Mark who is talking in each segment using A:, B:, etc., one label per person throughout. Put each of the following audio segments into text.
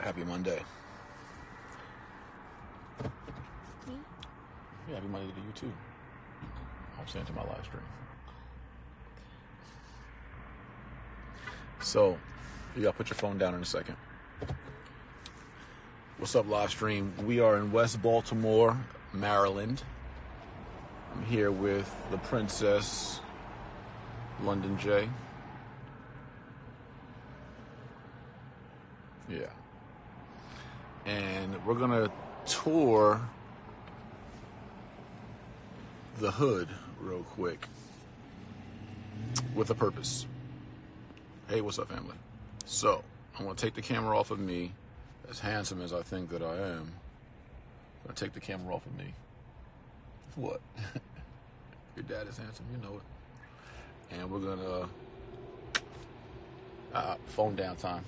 A: Happy Monday.
B: Me?
A: Yeah, happy Monday to you too. I'm saying to my live stream. So, you gotta put your phone down in a second. What's up, live stream? We are in West Baltimore, Maryland. I'm here with the Princess, London J. Yeah. And we're gonna tour the hood real quick with a purpose. Hey, what's up, family? So, I'm gonna take the camera off of me, as handsome as I think that I am. I'm gonna take the camera off of me. What? Your dad is handsome, you know it. And we're gonna phone down time.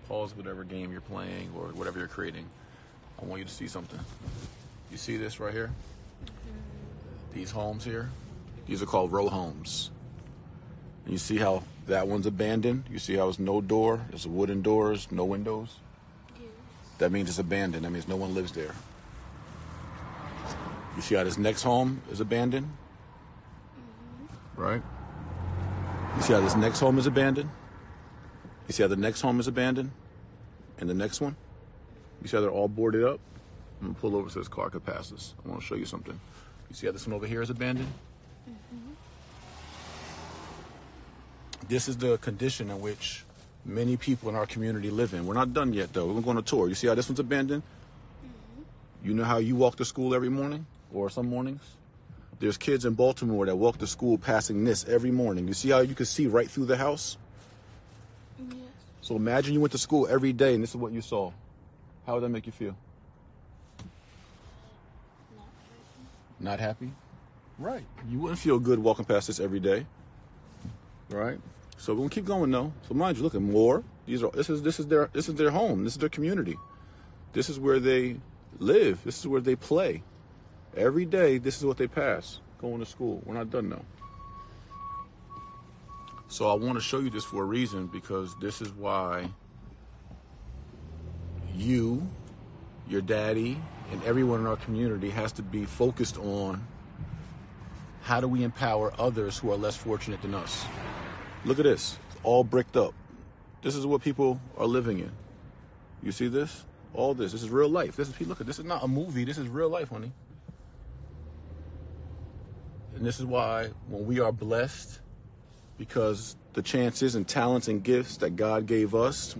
A: Pause whatever game you're playing or whatever you're creating. I want you to see something. You see this right here? These homes here? These are called row homes. And you see how that one's abandoned? You see how it's no door? There's wooden doors, no windows? Yes. That means it's abandoned. That means no one lives there. You see how this next home is abandoned? Mm-hmm. Right? You see how this next home is abandoned? You see how the next home is abandoned? And the next one? You see how they're all boarded up? I'm gonna pull over so this car could pass us. I wanna show you something. You see how this one over here is abandoned? Mm-hmm. This is the condition in which many people in our community live in. We're not done yet though. We're going on a tour. You see how this one's abandoned? Mm-hmm. You know how you walk to school every morning? Or some mornings? There's kids in Baltimore that walk to school passing this every morning. You see how you can see right through the house? Yes. So imagine you went to school every day and this is what you saw. How would that make you feel? Not happy? Right. You wouldn't feel good walking past this every day. Right? So we're gonna keep going though. So mind you, look at more. This is their home. This is their community. This is where they live. This is where they play. Every day, this is what they pass going to school. We're not done though. So I want to show you this for a reason, because this is why you, your daddy, and everyone in our community has to be focused on how do we empower others who are less fortunate than us. Look at this. It's all bricked up. This is what people are living in. You see this? All this. This is real life. Look at this. Is not a movie. This is real life, honey. And this is why when we are blessed, because the chances and talents and gifts that God gave us,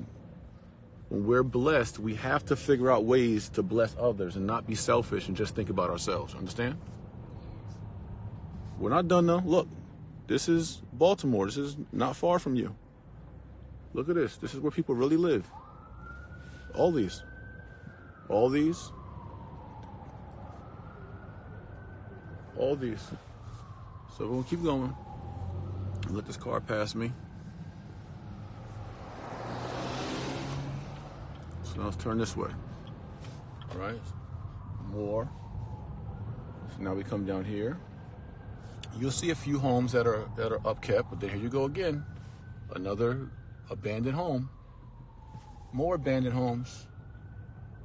A: when we're blessed, we have to figure out ways to bless others and not be selfish and just think about ourselves. Understand? We're not done though. Look, this is Baltimore. This is not far from you. Look at this. This is where people really live. All these. All these. All these. So we're going to keep going. Let this car pass me. So now let's turn this way. All right. More. So now we come down here. You'll see a few homes that are upkept, but then here you go again. Another abandoned home. More abandoned homes.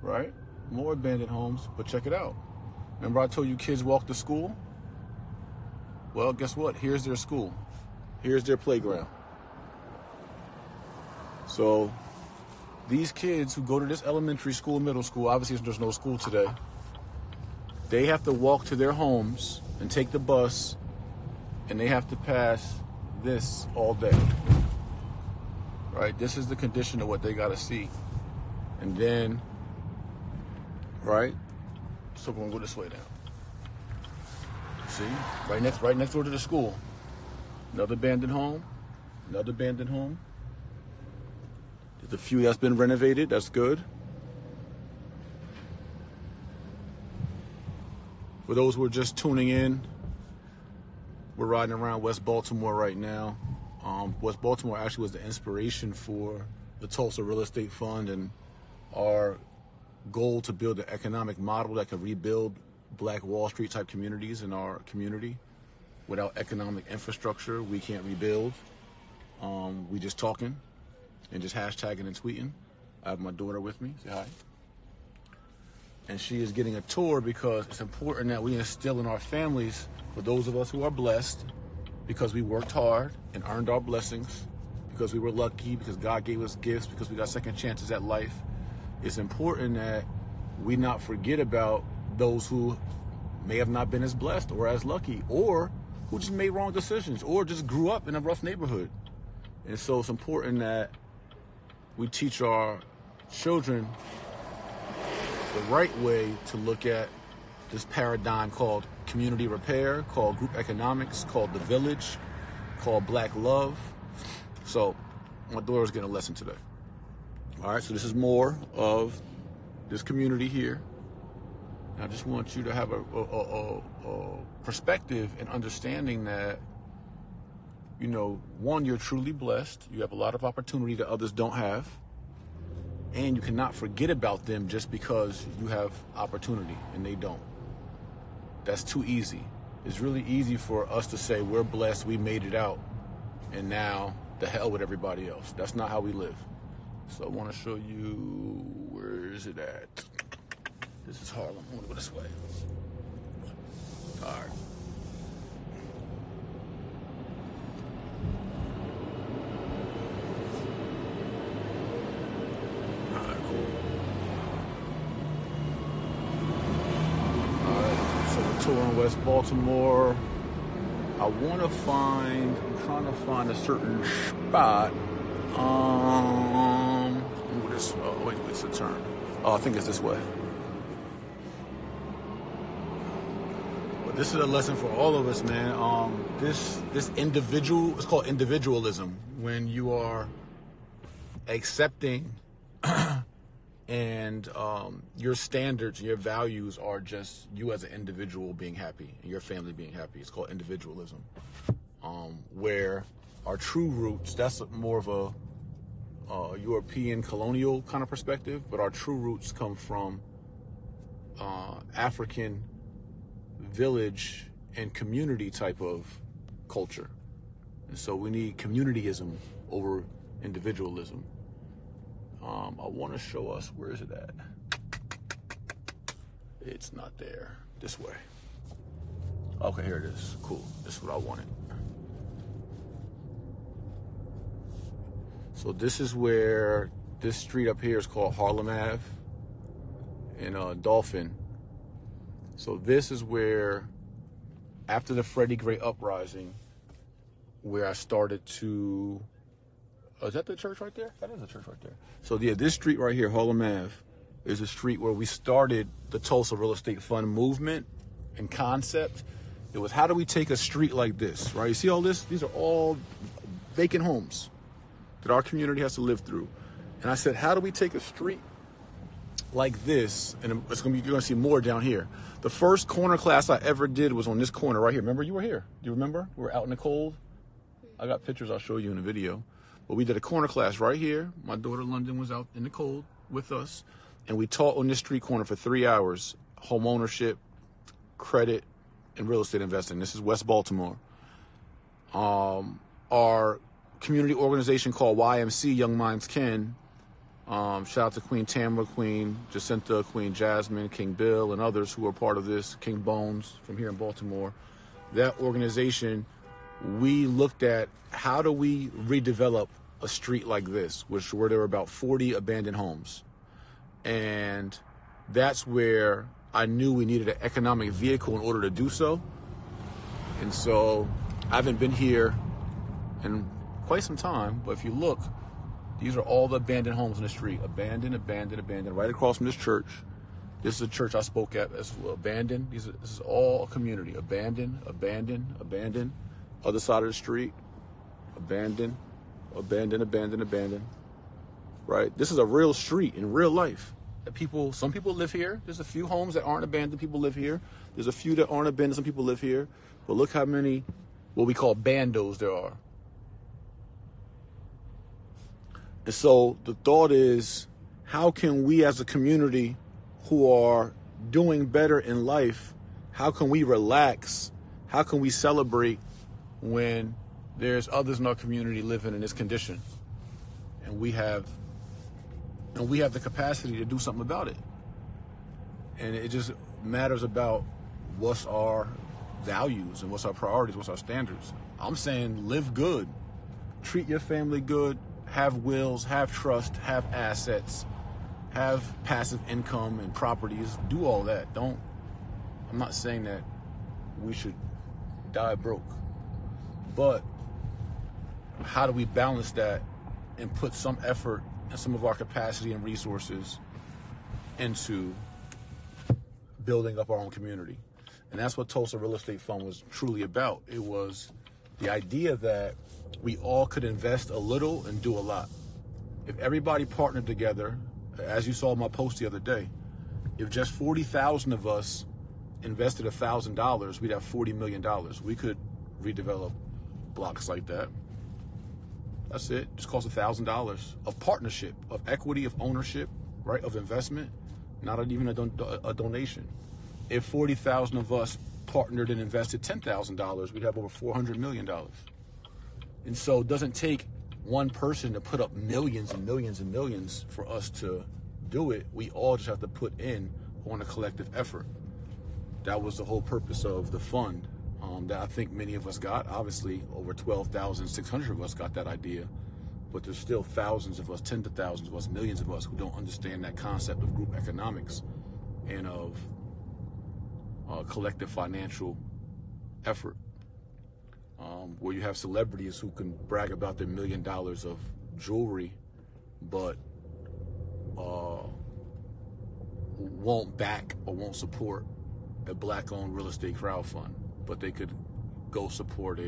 A: Right? More abandoned homes, but check it out. Remember I told you kids walk to school? Well, guess what? Here's their school. Here's their playground. So these kids who go to this elementary school, middle school, obviously there's no school today, they have to walk to their homes and take the bus, and they have to pass this all day. Right? This is the condition of what they gotta see. And then, right? So we're gonna go this way now. See? Right next door to the school. Another abandoned home. Another abandoned home. There's a few that's been renovated. That's good. For those who are just tuning in, we're riding around West Baltimore right now. West Baltimore actually was the inspiration for the tulsa-real-estate-fund and our goal to build an economic model that could rebuild Black Wall Street type communities in our community. Without economic infrastructure, we can't rebuild. We just talking and just hashtagging and tweeting. I have my daughter with me. Say hi. And she is getting a tour because it's important that we instill in our families, for those of us who are blessed, because we worked hard and earned our blessings, because we were lucky, because God gave us gifts, because we got second chances at life. It's important that we not forget about those who may have not been as blessed or as lucky, or who just made wrong decisions, or just grew up in a rough neighborhood. And so it's important that we teach our children the right way to look at this paradigm called community repair, called group economics, called the village, called black love. So my daughter's getting a lesson today. All right, so this is more of this community here. And I just want you to have a perspective and understanding that, you know, one, you're truly blessed. You have a lot of opportunity that others don't have. And you cannot forget about them just because you have opportunity and they don't. That's too easy. It's really easy for us to say we're blessed, we made it out, and now the hell with everybody else. That's not how we live. So I want to show you, where is it at? This is Harlem. I'm going to go this way. All right. Tour in West Baltimore. I'm trying to find a certain spot. Wait, it's a turn. Oh, I think it's this way. But this is a lesson for all of us, man. This individual, it's called individualism. When you are accepting and your standards and your values are just you as an individual being happy and your family being happy. It's called individualism. Where our true roots, that's more of a European colonial kind of perspective, but our true roots come from African village and community type of culture. And so we need communityism over individualism. I want to show us, where is it at? It's not there. This way. Okay, here it is. Cool. This is what I wanted. So this is where this street up here is called Harlem Ave in Dolphin. So this is where, after the freddie-gray uprising, where I started to... Oh, is that the church right there? That is the church right there. So yeah, this street right here, Harlem Ave, is a street where we started the Tulsa-Real-Estate-Fund movement and concept. It was, how do we take a street like this, right? You see all this? These are all vacant homes that our community has to live through. And I said, how do we take a street like this? And it's gonna be, you're gonna see more down here. The first corner class I ever did was on this corner right here. Remember, you were here. Do you remember? We were out in the cold. I got pictures I'll show you in the video. But we did a corner class right here. My daughter London was out in the cold with us. And we taught on this street corner for 3 hours, home ownership, credit, and real estate investing. This is West Baltimore. Our community organization called YMC, Young Minds Can. Shout out to Queen Tamara, Queen Jacinta, Queen Jasmine, King Bill, and others who are part of this, King Bones from here in Baltimore. That organization, we looked at how do we redevelop a street like this, where there were about 40 abandoned homes. And that's where I knew we needed an economic vehicle in order to do so. And so I haven't been here in quite some time, but if you look, these are all the abandoned homes in the street. Abandoned, abandoned, abandoned, right across from this church. This is a church I spoke at as well. Abandoned. This is all a community. Abandoned, abandoned, abandoned. Other side of the street. Abandoned, abandoned, abandoned, abandoned. Right? This is a real street in real life. Some people live here. There's a few homes that aren't abandoned. People live here. There's a few that aren't abandoned. Some people live here. But look how many, what we call bandos there are. And so the thought is, how can we as a community who are doing better in life, how can we relax? How can we celebrate when there's others in our community living in this condition? And we have and we have the capacity to do something about it. And it just matters about what's our values and what's our priorities, what's our standards. I'm saying live good, treat your family good, have wills, have trust, have assets, have passive income and properties, do all that. I'm not saying that we should die broke, but how do we balance that and put some effort and some of our capacity and resources into building up our own community? And that's what Tulsa Real Estate Fund was truly about. It was the idea that we all could invest a little and do a lot. If everybody partnered together, as you saw in my post the other day, if just 40,000 of us invested $1,000, we'd have $40 million. We could redevelop blocks like that. That's it. Just costs $1,000 of partnership, of equity, of ownership, right? Of investment, not even a donation. If 40,000 of us partnered and invested $10,000, we'd have over $400 million. And so it doesn't take one person to put up millions and millions and millions for us to do it. We all just have to put in on a collective effort. That was the whole purpose of the fund that I think many of us got. Obviously, over 12,600 of us got that idea, but there's still thousands of us, tens of thousands of us, millions of us who don't understand that concept of group economics and of collective financial effort, where you have celebrities who can brag about their $1 million of jewelry, but won't back or won't support a black-owned real estate crowd fund, but they could go support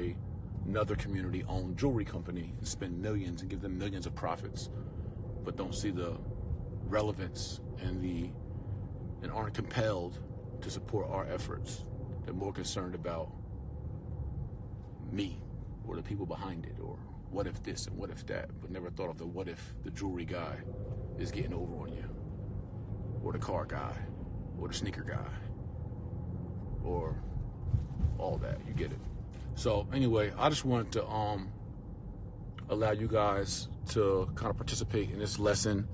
A: another community-owned jewelry company and spend millions and give them millions of profits, but don't see the relevance and aren't compelled to support our efforts. They're more concerned about me or the people behind it, or what if this and what if that, but never thought of the what if the jewelry guy is getting over on you, or the car guy, or the sneaker guy, or all that. You get it. So anyway, I just wanted to allow you guys to kind of participate in this lesson.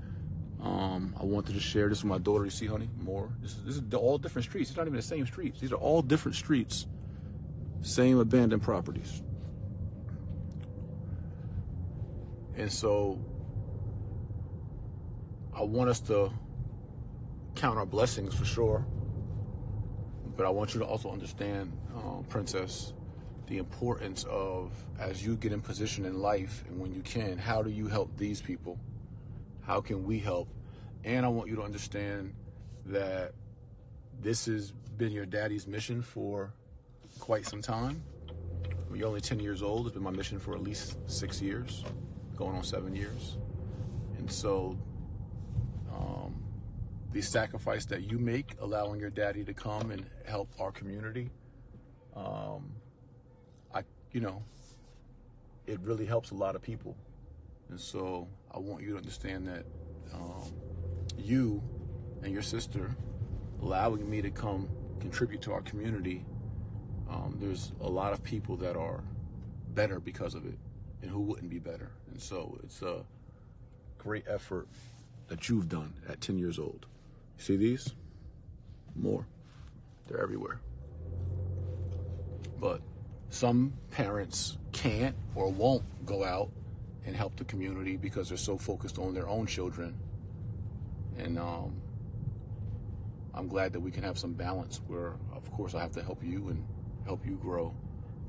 A: I wanted to share this with my daughter. You see, honey, more. This is all different streets. It's not even the same streets. These are all different streets, same abandoned properties. And so I want us to count our blessings for sure, but I want you to also understand, Princess, the importance of, as you get in position in life and when you can, how do you help these people? How can we help? And I want you to understand that this has been your daddy's mission for quite some time. When you're only 10 years old, it's been my mission for at least 6 years, going on 7 years. And so the sacrifice that you make, allowing your daddy to come and help our community, it really helps a lot of people. And so I want you to understand that you and your sister allowing me to come contribute to our community, there's a lot of people that are better because of it and who wouldn't be better. And so it's a great effort that you've done at 10 years old. You see these? More. They're everywhere. But some parents can't or won't go out and help the community because they're so focused on their own children. And I'm glad that we can have some balance where, of course, I have to help you and help you grow,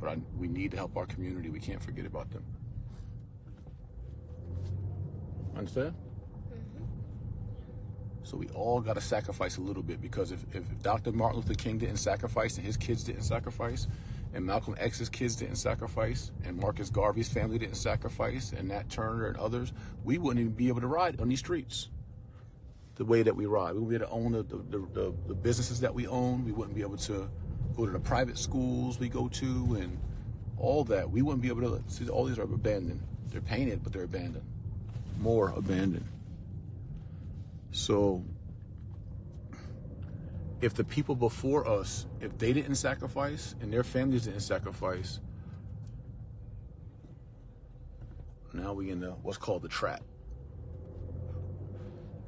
A: but we need to help our community. We can't forget about them. Understand? Mm-hmm. So we all got to sacrifice a little bit, because if Dr. Martin Luther King didn't sacrifice, and his kids didn't sacrifice, and Malcolm X's kids didn't sacrifice, and Marcus Garvey's family didn't sacrifice, and Nat Turner and others, we wouldn't even be able to ride on these streets the way that we ride. We wouldn't be able to own the businesses that we own. We wouldn't be able to go to the private schools we go to and all that. We wouldn't be able to see. All these are abandoned. They're painted, but they're abandoned. More abandoned. So if the people before us, if they didn't sacrifice and their families didn't sacrifice, now we in what's called the trap.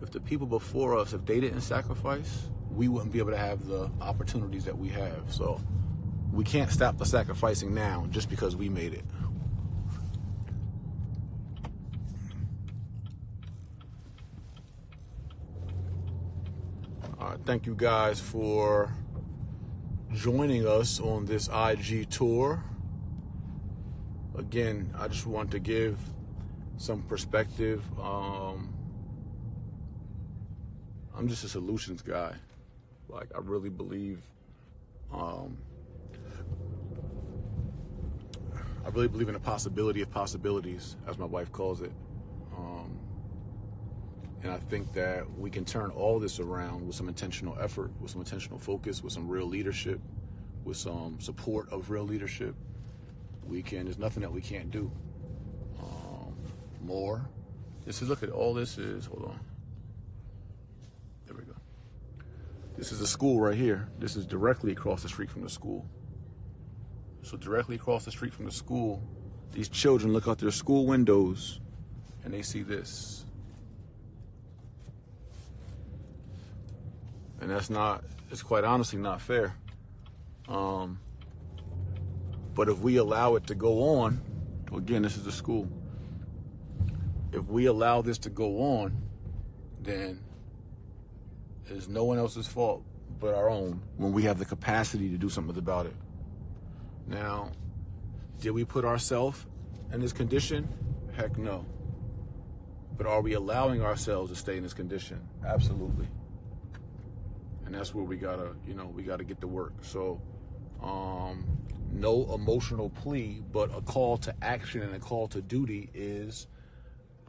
A: if the people before us, if they didn't sacrifice, we wouldn't be able to have the opportunities that we have. So we can't stop the sacrificing now just because we made it. All right, thank you guys for joining us on this IG tour. Again, I just want to give some perspective. I'm just a solutions guy. Like, I really believe, I really believe in the possibility of possibilities, as my wife calls it. And I think that we can turn all this around with some intentional effort, with some intentional focus, with some real leadership, with some support of real leadership. There's nothing that we can't do. More. Look at all this is, hold on. There we go. This is a school right here. This is directly across the street from the school. So directly across the street from the school, these children look out their school windows and they see this. And it's quite honestly not fair. But if we allow it to go on, again, this is the school. If we allow this to go on, then it's no one else's fault but our own when we have the capacity to do something about it. Now, did we put ourselves in this condition? Heck no. But are we allowing ourselves to stay in this condition? Absolutely. And that's where we gotta get to work. So, no emotional plea, but a call to action and a call to duty is,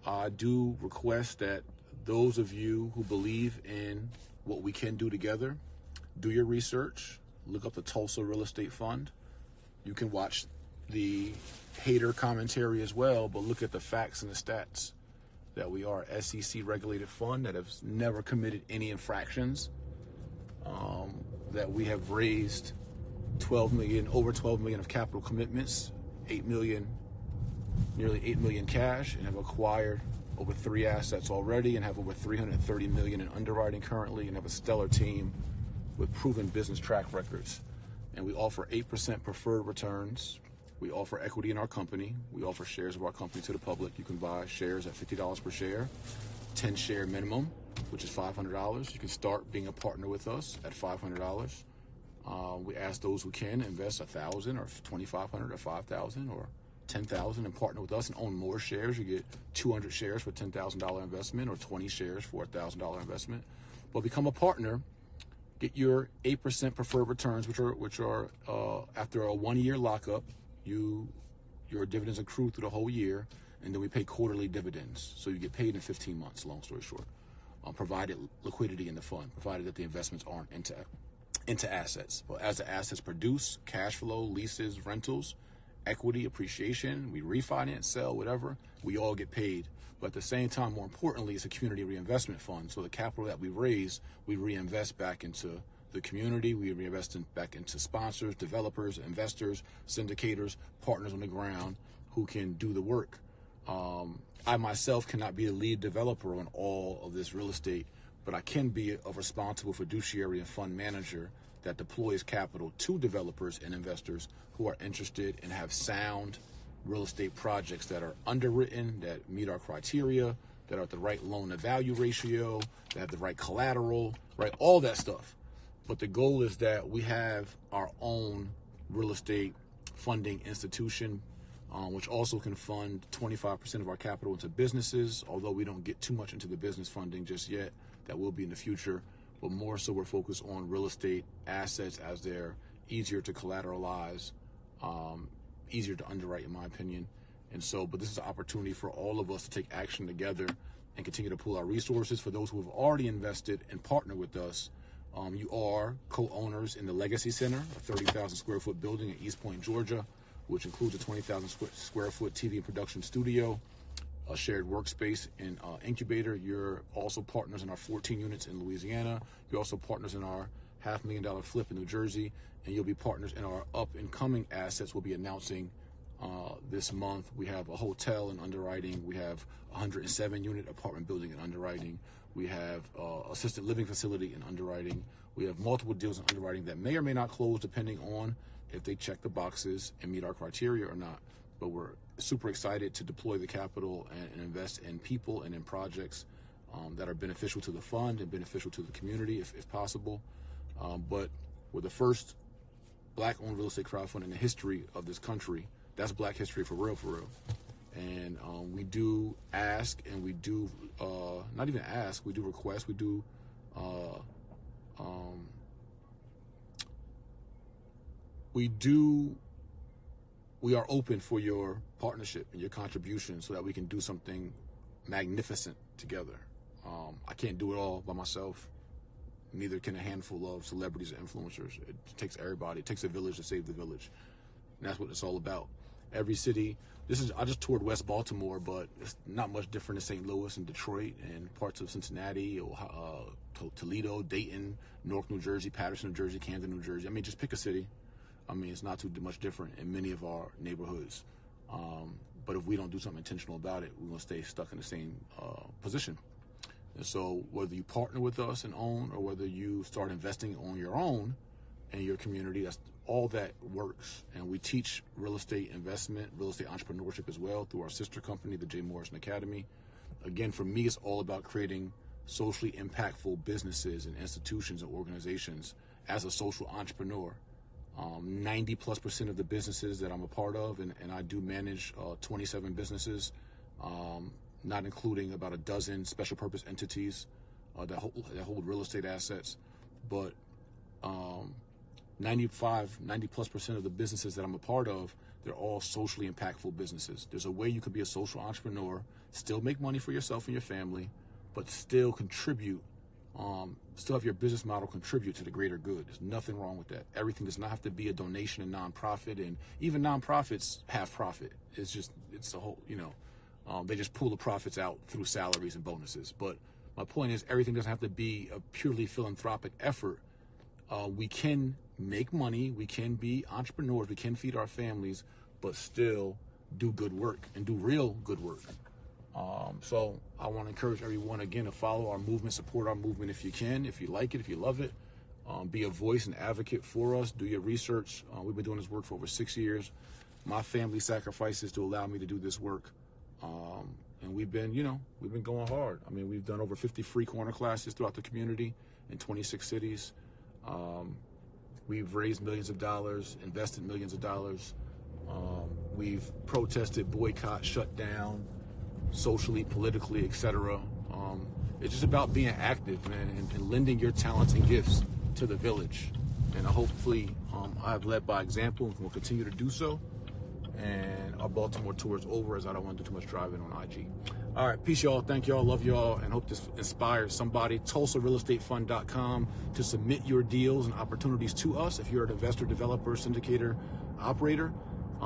A: I do request that those of you who believe in what we can do together, do your research, look up the Tulsa-Real-Estate-Fund. You can watch the hater commentary as well, but look at the facts and the stats that we are SEC regulated fund that has never committed any infractions, that we have raised over 12 million of capital commitments, nearly 8 million cash, and have acquired over 3 assets already, and have over 330 million in underwriting currently, and have a stellar team with proven business track records. And we offer 8% preferred returns. We offer equity in our company. We offer shares of our company to the public. You can buy shares at $50 per share, 10 share minimum, which is $500. You can start being a partner with us at $500. We ask those who can invest $1,000 or $2,500 or $5,000 or $10,000 and partner with us and own more shares. You get 200 shares for $10,000 investment or 20 shares for $1,000 investment. But become a partner. Get your 8% preferred returns, which are after a 1-year lockup. Your dividends accrue through the whole year, and then we pay quarterly dividends. So you get paid in 15 months. Long story short, provided liquidity in the fund, provided that the investments aren't into assets. But as the assets produce cash flow, leases, rentals, equity, appreciation, we refinance, sell, whatever, we all get paid. But at the same time, more importantly, it's a community reinvestment fund. So the capital that we raise, we reinvest back into the community. We reinvest back into sponsors, developers, investors, syndicators, partners on the ground who can do the work. I myself cannot be the lead developer on all of this real estate, but I can be a responsible fiduciary and fund manager that deploys capital to developers and investors who are interested and have sound real estate projects that are underwritten, that meet our criteria, that are at the right loan to value ratio, that have the right collateral, right? All that stuff. But the goal is that we have our own real estate funding institution, which also can fund 25% of our capital into businesses, although we don't get too much into the business funding just yet. That will be in the future. But more so we're focused on real estate assets as they're easier to collateralize, easier to underwrite, in my opinion. But this is an opportunity for all of us to take action together and continue to pool our resources. For those who have already invested and partnered with us, you are co-owners in the Legacy Center, a 30,000 square foot building in East Point, Georgia, which includes a 20,000 square foot TV and production studio, a shared workspace and incubator. You're also partners in our 14 units in Louisiana. You're also partners in our $500,000 flip in New Jersey, and you'll be partners in our up and coming assets we'll be announcing this month. We have a hotel in underwriting. We have a 107-unit apartment building in underwriting. We have assisted living facility in underwriting. We have multiple deals in underwriting that may or may not close depending on if they check the boxes and meet our criteria or not. But we're super excited to deploy the capital and invest in people and in projects that are beneficial to the fund and beneficial to the community if possible. But we're the first Black-owned real estate crowdfund in the history of this country. That's Black history for real, for real. And we do ask, and we do not even ask, we do request, we do we are open for your partnership and your contribution so that we can do something magnificent together. I can't do it all by myself. Neither can a handful of celebrities or influencers. It takes everybody. It takes a village to save the village. And that's what it's all about. Every city, I just toured West Baltimore, but it's not much different in St. Louis and Detroit and parts of Cincinnati, or Toledo, Dayton, Newark, New Jersey, Patterson, New Jersey, Camden, New Jersey. I mean, just pick a city. I mean, it's not too much different in many of our neighborhoods. But if we don't do something intentional about it, we're going to stay stuck in the same position. And so whether you partner with us and own, or whether you start investing on your own in your community, that's all that works. And we teach real estate investment, real estate entrepreneurship as well through our sister company, the Jay-Morrison-Academy. Again, for me, it's all about creating socially impactful businesses and institutions and organizations as a social entrepreneur. 90+% of the businesses that I'm a part of, and I do manage 27 businesses, not including about a dozen special purpose entities that hold real estate assets. But 90+% of the businesses that I'm a part of, they're all socially impactful businesses. There's a way you could be a social entrepreneur, still make money for yourself and your family, but still contribute, still have your business model contribute to the greater good. There's nothing wrong with that. Everything does not have to be a donation and nonprofit, and even nonprofits have profit. It's a whole, they just pull the profits out through salaries and bonuses. But my point is, everything doesn't have to be a purely philanthropic effort. We can make money, we can be entrepreneurs, we can feed our families, but still do good work and do real good work. So I want to encourage everyone, again, to follow our movement, support our movement if you can, if you like it, if you love it. Be a voice and advocate for us. Do your research. We've been doing this work for over 6 years. My family sacrifices to allow me to do this work. And we've been going hard. I mean, we've done over 50 free corner classes throughout the community in 26 cities. We've raised millions of dollars, invested millions of dollars. We've protested, boycott, shut down, socially, politically, etc. It's just about being active, man, and lending your talents and gifts to the village. And hopefully I've led by example and will continue to do so. And our Baltimore tour is over, as I don't want to do too much driving on IG. All right, peace, y'all. Thank y'all. Love y'all, and hope this inspires somebody. tulsa-real-estate-fund.com to submit your deals and opportunities to us if you're an investor, developer, syndicator, operator,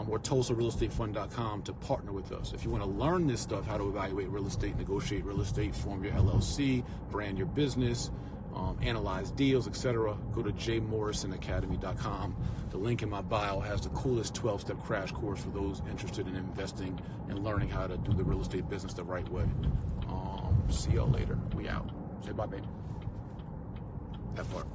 A: or tulsa-real-estate-fund.com to partner with us. If you want to learn this stuff, how to evaluate real estate, negotiate real estate, form your LLC, brand your business, analyze deals, etc., go to jay-morrison-academy.com. The link in my bio has the coolest 12-step crash course for those interested in investing and learning how to do the real estate business the right way. See y'all later. We out. Say bye, baby. That part.